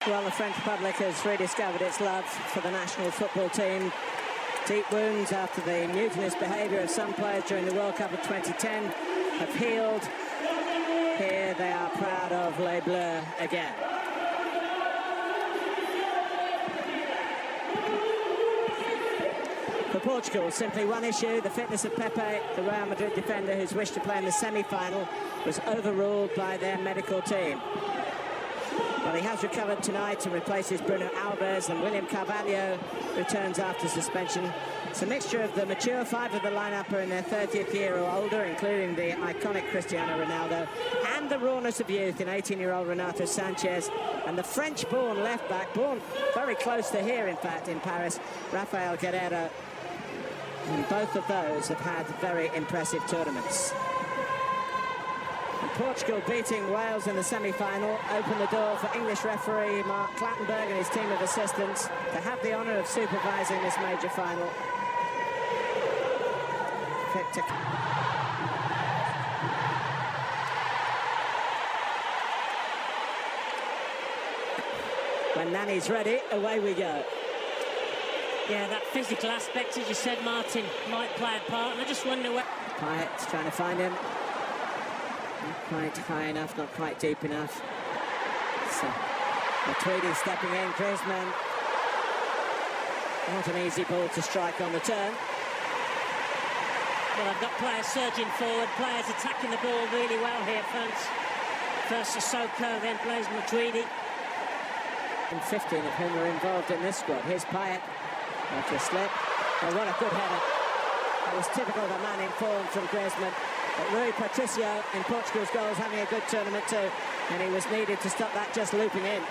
Well, the French public has rediscovered its love for the national football team. Deep wounds after the mutinous behaviour of some players during the World Cup of 2010 have healed. Here they are proud of Les Bleus again. For Portugal, simply one issue: the fitness of Pepe, the Real Madrid defender who's wished to play in the semi-final, was overruled by their medical team. Well, he has recovered tonight and replaces Bruno Alves, and William Carvalho returns after suspension. It's a mixture of the mature five of the lineup are in their 30th year or older, including the iconic Cristiano Ronaldo, and the rawness of youth in 18-year-old Renato Sanchez, and the French-born left-back, born very close to here, in fact, in Paris, Rafael Guerreiro. And both of those have had very impressive tournaments. Portugal beating Wales in the semi-final opened the door for English referee Mark Clattenburg and his team of assistants to have the honour of supervising this major final. Victor. When Nani's ready, away we go. Yeah, that physical aspect, as you said, Martin, might play a part, and I just wonder where... Payet's trying to find him. Not quite high enough, not quite deep enough. So, Matuidi stepping in, Griezmann. Not an easy ball to strike on the turn. Well, I've got players surging forward, players attacking the ball really well here, France. First Sissoko, then plays Matuidi. And 15 of whom are involved in this squad. Here's Payet. After a slip. Oh, what a good header. That was typical of a man in form from Griezmann. But Rui Patricio in Portugal's goals having a good tournament too, and he was needed to stop that just looping in.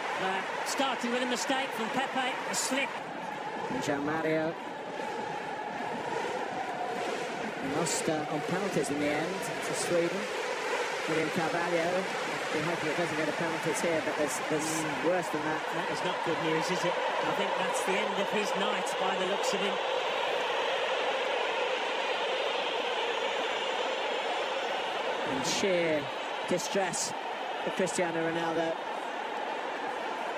Starting with a mistake from Pepe, a slip. And João Mario lost on penalties in the end to Sweden. William Carvalho, we hope it doesn't get a penalties here, but there's worse than that. That is not good news, is it? I think that's the end of his night by the looks of him. And sheer distress for Cristiano Ronaldo.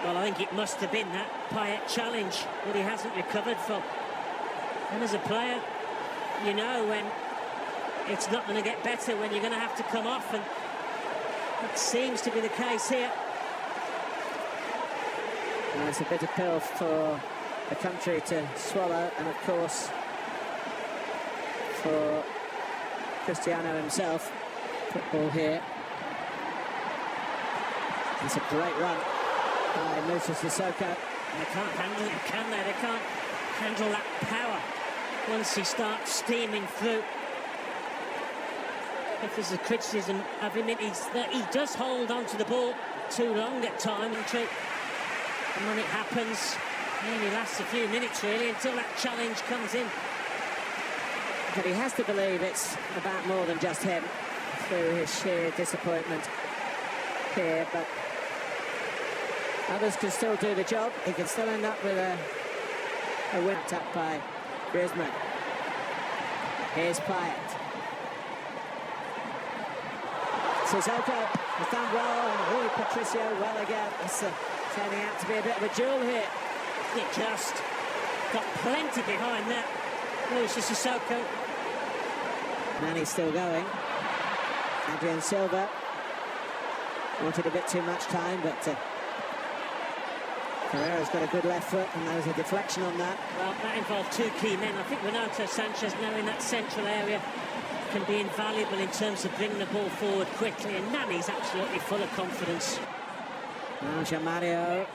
Well, I think it must have been that Payet challenge that he hasn't recovered from. And as a player, you know when it's not going to get better, when you're going to have to come off, and it seems to be the case here. Well, it's a bitter pill for the country to swallow, and of course for Cristiano himself. Football here. It's a great run by Moussa Sissoko. They can't handle it, can they? They can't handle that power once he starts steaming through. If there's a criticism of him, it's that he does hold on to the ball too long at times. And when it happens, it only lasts a few minutes really until that challenge comes in. But he has to believe it's about more than just him, through his sheer disappointment here, but others can still do the job. He can still end up with a win up by Griezmann. Here's Payet. Sissoko has done well, and Rui Patricio well again. It's turning out to be a bit of a duel here. It just got plenty behind that. Moussa Sissoko. Nani's still going. Adrian Silva wanted a bit too much time, but Carrero's got a good left foot, and there was a deflection on that. Well, that involved two key men. I think Renato Sanchez now in that central area can be invaluable in terms of bringing the ball forward quickly, and Nani's absolutely full of confidence. Now João Mario.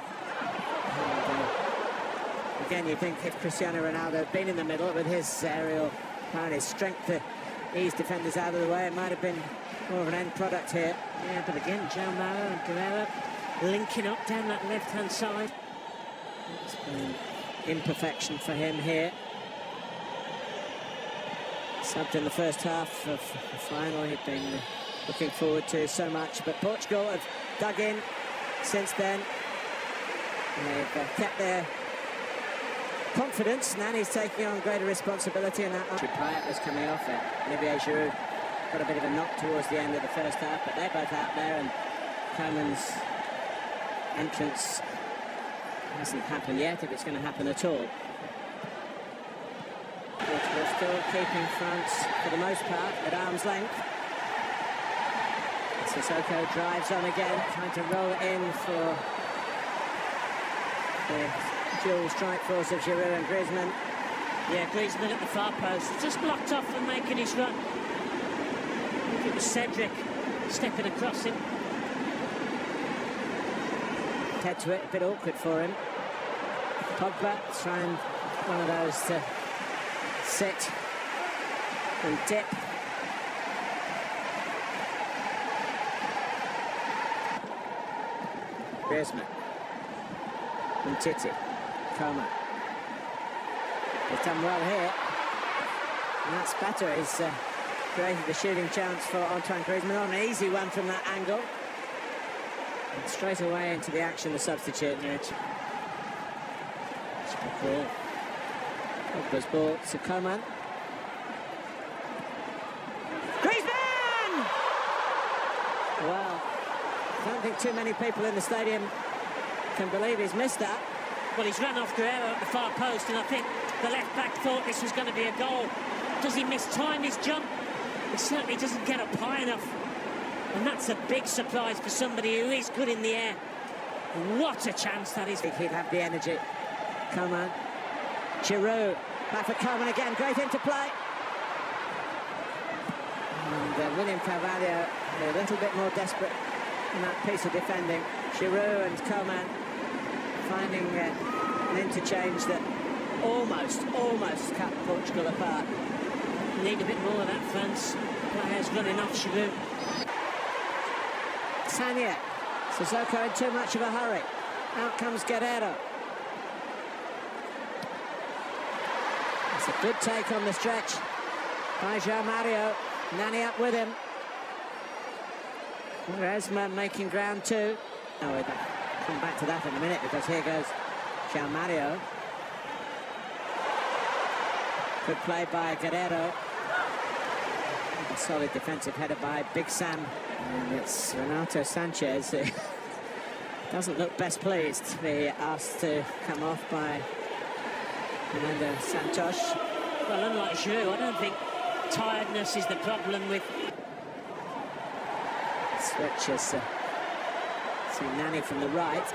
Again, you think if Cristiano Ronaldo had been in the middle with his aerial power and his strength to ease defenders out of the way, it might have been more of an end product here. Yeah, but again, João Mario and Guerreiro linking up down that left-hand side. It's been imperfection for him here. Subbed in the first half of the final, he'd been looking forward to so much, but Portugal have dug in since then. They've kept their confidence. Nani's taking on greater responsibility, and that Payet was coming off it. Olivier Giroud got a bit of a knock towards the end of the first half, but they're both out there, and Coman's entrance Hasn't happened yet, if it's going to happen at all. Portugal still keeping France, for the most part, at arm's length. Sissoko drives on again, trying to roll it in for the dual strike force of Giroud and Griezmann. Yeah, Griezmann at the far post, just blocked off from making his run. I think it was Cedric stepping across him. Head to it, a bit awkward for him. Pogba trying one of those to sit and dip. Griezmann. And Titi. Coman. He's done well here. And that's better. He's created the shooting chance for Antoine Griezmann. On an easy one from that angle. And straight away into the action, the substitute. It's good ball. Pogba's ball to Coman. Griezmann! Well, I don't think too many people in the stadium can believe he's missed that. Well, he's run off Guerrero at the far post, and I think the left-back thought this was going to be a goal. Does he mistime his jump? He certainly doesn't get up high enough. And that's a big surprise for somebody who is good in the air. What a chance that is. He'd have the energy. Coman. Giroud. Back for Coman again. Great interplay. And William Carvalho a little bit more desperate in that piece of defending. Giroud and Coman finding an interchange that almost cut Portugal apart. Need a bit more of that, France. Players running off Giroud. Sagna. Sissoko in too much of a hurry. Out comes Guerrero. It's a good take on the stretch by João Mario. Nani up with him. Griezmann making ground too. Oh, we'll come back to that in a minute, because here goes João Mario. Good play by Guerrero. A solid defensive header by Big Sam. And it's Renato Sanchez who doesn't look best pleased to be asked to come off by Fernando Santos. Well, unlike Giroud, I don't think tiredness is the problem with... Switches. See Nani from the right.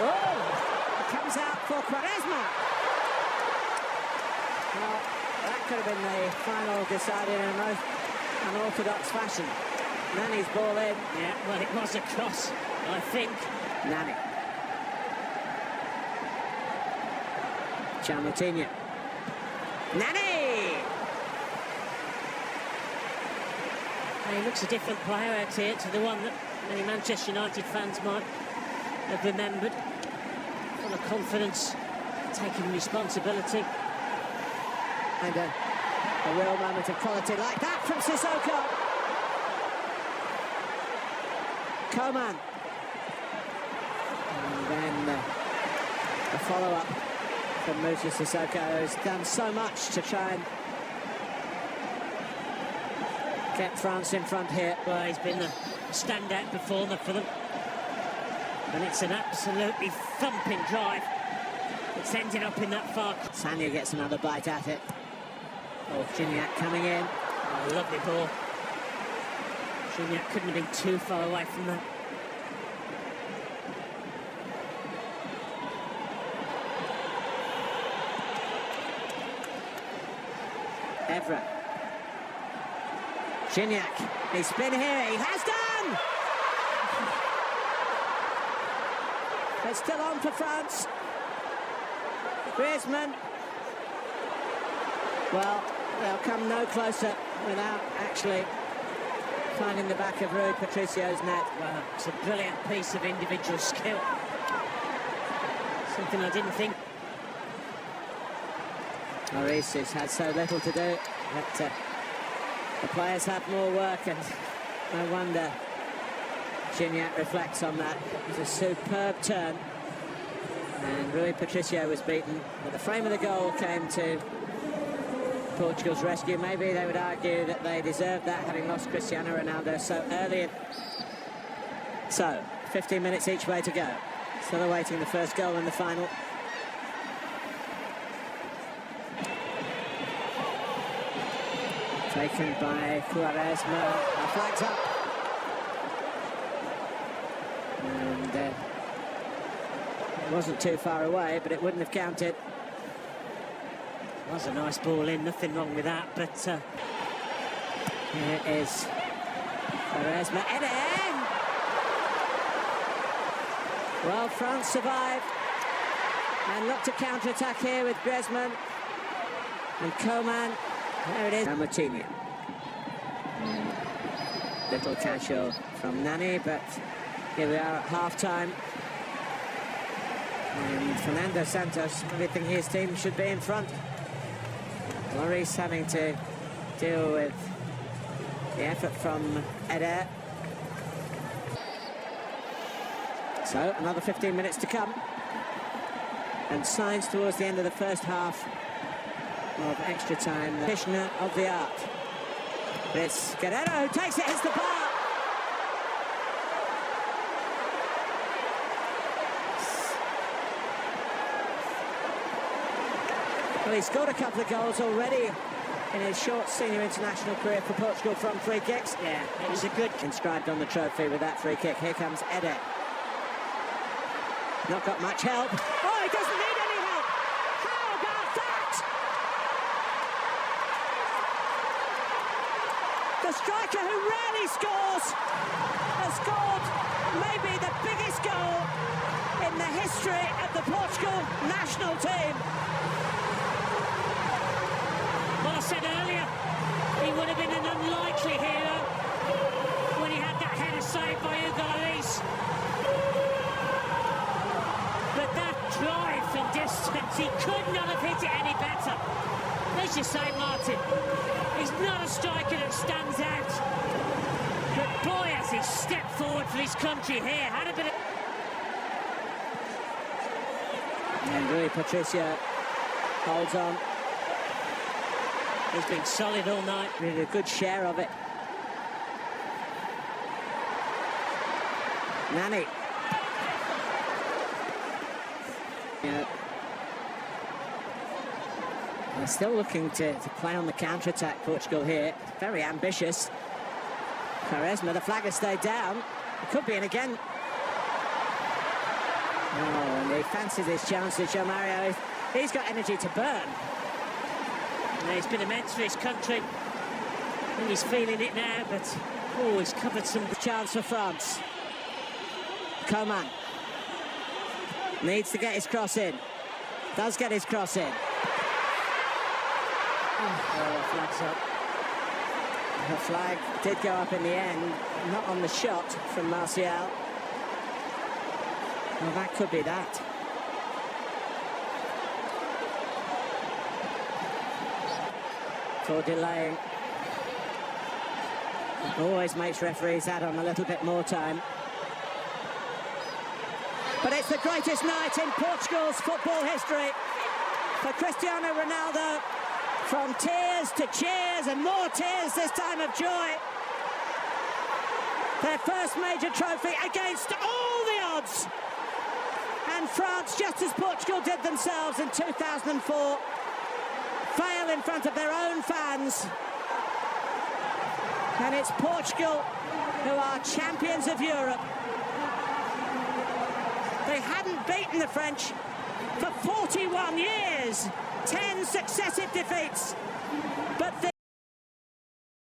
Oh! It comes out for Quaresma. Well, that could have been the final decided in a most unorthodox fashion. Nani's ball in. Yeah, well, it was a cross, I think. Nani. Moutinho. Nani! And he looks a different player out here to the one that many Manchester United fans might have remembered. Full of confidence, taking responsibility. And a real moment of quality like that from Sissoko. Coman. And then the follow-up from Moussa Sissoko, who's done so much to try and get France in front here. Well, he's been a standout performer for them. And it's an absolutely thumping drive. It's ended up in that far... Sagna gets another bite at it. Oh, Gignac coming in. Oh, lovely ball. Gignac couldn't have been too far away from that. Evra. Gignac. He's spin here. He has done! It's still on for France. Griezmann. Well, they'll come no closer without actually finding the back of Rui Patricio's net. Wow, it's a brilliant piece of individual skill. Something I didn't think. Maurice has had so little to do, but the players have more work, and no wonder Gignac reflects on that. It was a superb turn, and Rui Patricio was beaten, but the frame of the goal came to Portugal's rescue. Maybe they would argue that they deserved that, having lost Cristiano Ronaldo so early. So, 15 minutes each way to go. Still awaiting the first goal in the final. Taken by Quaresma. Flags up. And it wasn't too far away, but it wouldn't have counted. Was a nice ball in, nothing wrong with that, but here it is. Quaresma. Well, France survived and look to counter-attack here with Griezmann and Coman. There it is. And Martinez. Little casual from Nani, but here we are at half-time. And Fernando Santos really think his team should be in front. Lloris having to deal with the effort from Eder. So, another 15 minutes to come. And signs towards the end of the first half of extra time. The practitioner of the art. It's Guerrero who takes it, hits the bar. Well, he's scored a couple of goals already in his short senior international career for Portugal from free kicks. yeah, it was a good... Inscribed on the trophy with that free kick. Here comes Eder. Not got much help. Oh, he doesn't need any help! How about that? The striker who rarely scores has scored maybe the biggest goal in the history of the Portugal national team. Well, I said earlier, he would have been an unlikely hero when he had that header saved by Hugo Lloris. But that drive from distance, he could not have hit it any better. As you say, Martin, he's not a striker that stands out. But boy, has he stepped forward for his country here. Had a bit of... And Rui Patricio holds on. He's been solid all night. Really a good share of it. Nani. Yeah. They're still looking to play on the counter-attack, Portugal here. Very ambitious. Quaresma, the flag has stayed down. It could be in again. Oh, and he fancies his chances, Joe Mario. He's got energy to burn. Yeah, he's been immense for his country. And he's feeling it now, but oh, he's covered some... Chance for France. Coman. Needs to get his cross in. Does get his cross in. Oh, flag's up. The flag did go up in the end, not on the shot from Martial. Well, that could be that. For delaying. Always makes referees add on a little bit more time. But it's the greatest night in Portugal's football history for Cristiano Ronaldo. From tears to cheers and more tears this time of joy. Their first major trophy against all the odds. And France, just as Portugal did themselves in 2004, fail in front of their own fans. And it's Portugal who are champions of Europe. They hadn't beaten the French for 41 years. 10 successive defeats.